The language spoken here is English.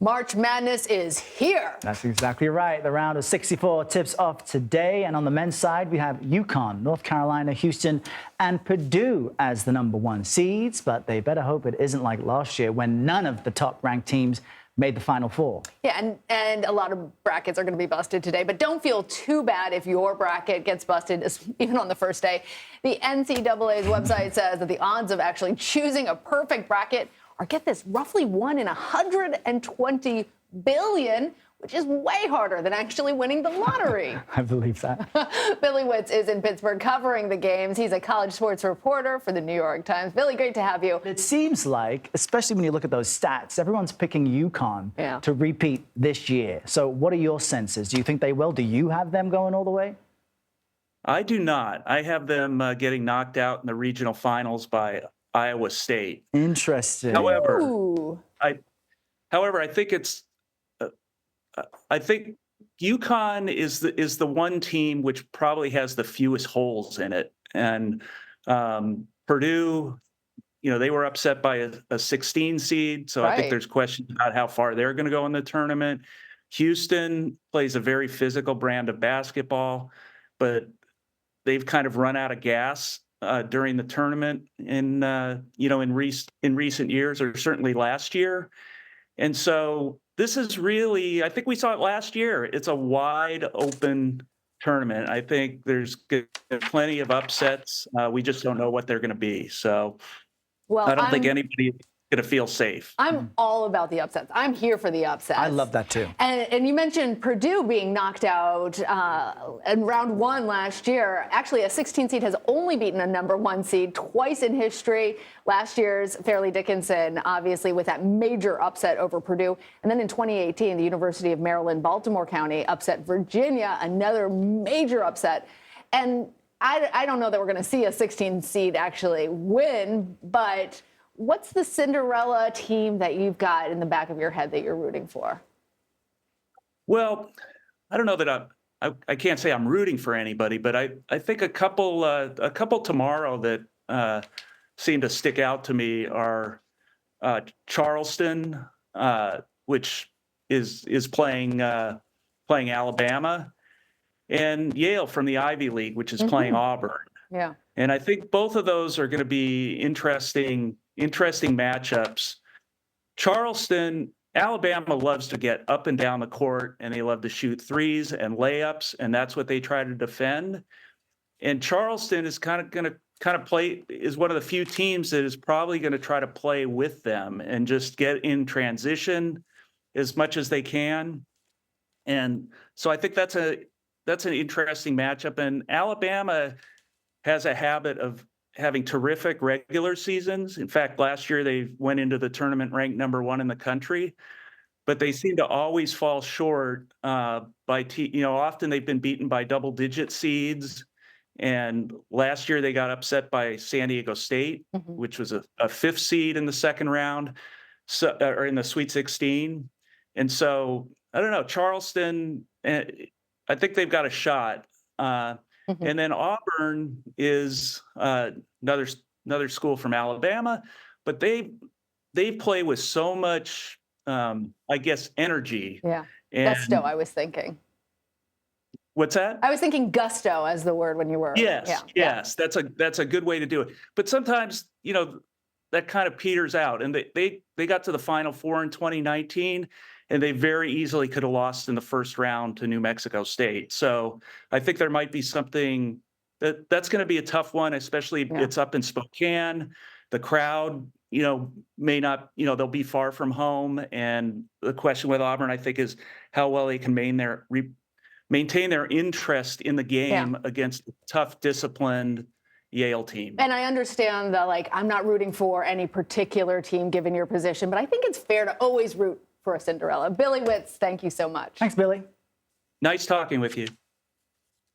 March Madness is here. That's exactly right. The round of 64 tips off today. And on the men's side, we have UConn, North Carolina, Houston, and Purdue as the #1 seeds. But they better hope it isn't like last year when none of the top-ranked teams made the Final Four. Yeah, and a lot of brackets are going to be busted today. But don't feel too bad if your bracket gets busted, even on the first day. The NCAA's website says that the odds of actually choosing a perfect bracket are, get this, roughly 1 in 120 billion, which is way harder than actually winning the lottery. I believe that. Billy Witz is in Pittsburgh covering the games. He's a college sports reporter for the New York Times. Billy, great to have you. It seems like, especially when you look at those stats, everyone's picking UConn to repeat this year. So what are your senses? Do you think they will? Do you have them going all the way? I do not. I have them getting knocked out in the regional finals by Iowa State. Interesting. However, I think it's. I think UConn is the one team which probably has the fewest holes in it, and Purdue, they were upset by a 16 seed, so I think there's questions about how far they're going to go in the tournament. Houston plays a very physical brand of basketball, but they've kind of run out of gas during the tournament in recent years, or certainly last year. And so this is really, I think we saw it last year. It's a wide open tournament. I think there's plenty of upsets. We just don't know what they're going to be. So I don't think anybody going to feel safe. I'm all about the upsets. I'm here for the upsets. I love that too. And you mentioned Purdue being knocked out in round 1 last year. Actually, a 16 seed has only beaten a #1 seed twice in history. Last year's Fairleigh Dickinson, obviously, with that major upset over Purdue. And then in 2018, the University of Maryland, Baltimore County upset Virginia, another major upset. And I don't know that we're going to see a 16 seed actually win, but what's the Cinderella team that you've got in the back of your head that you're rooting for? Well, I don't know that I can't say I'm rooting for anybody, but I think a couple tomorrow that seem to stick out to me are Charleston, which is playing Alabama, and Yale from the Ivy League, which is playing Auburn. Yeah. And I think both of those are going to be interesting matchups. Charleston, Alabama loves to get up and down the court, and they love to shoot threes and layups, and that's what they try to defend. And Charleston is kind of going to play, is one of the few teams that is probably going to try to play with them and just get in transition as much as they can. And so I think that's an interesting matchup. And Alabama has a habit of having terrific regular seasons. In fact, last year they went into the tournament ranked #1 in the country, but they seem to always fall short often they've been beaten by double-digit seeds. And last year they got upset by San Diego State, which was a 5th seed in the second round, or in the Sweet 16. And so, I don't know, Charleston, I think they've got a shot. And then Auburn is another school from Alabama, but they play with so much, energy. Yeah, gusto, I was thinking. What's that? I was thinking gusto as the word when you were. Yes. That's a good way to do it. But sometimes, that kind of peters out. And they got to the Final Four in 2019. And they very easily could have lost in the first round to New Mexico State. So I think there might be something that's going to be a tough one, especially it's up in Spokane. The crowd, may not, they'll be far from home. And the question with Auburn, I think, is how well they can maintain their interest in the game against a tough, disciplined Yale team. And I understand that, I'm not rooting for any particular team given your position, but I think it's fair to always root for a Cinderella. Billy Witz, thank you so much. Thanks, Billy. Nice talking with you.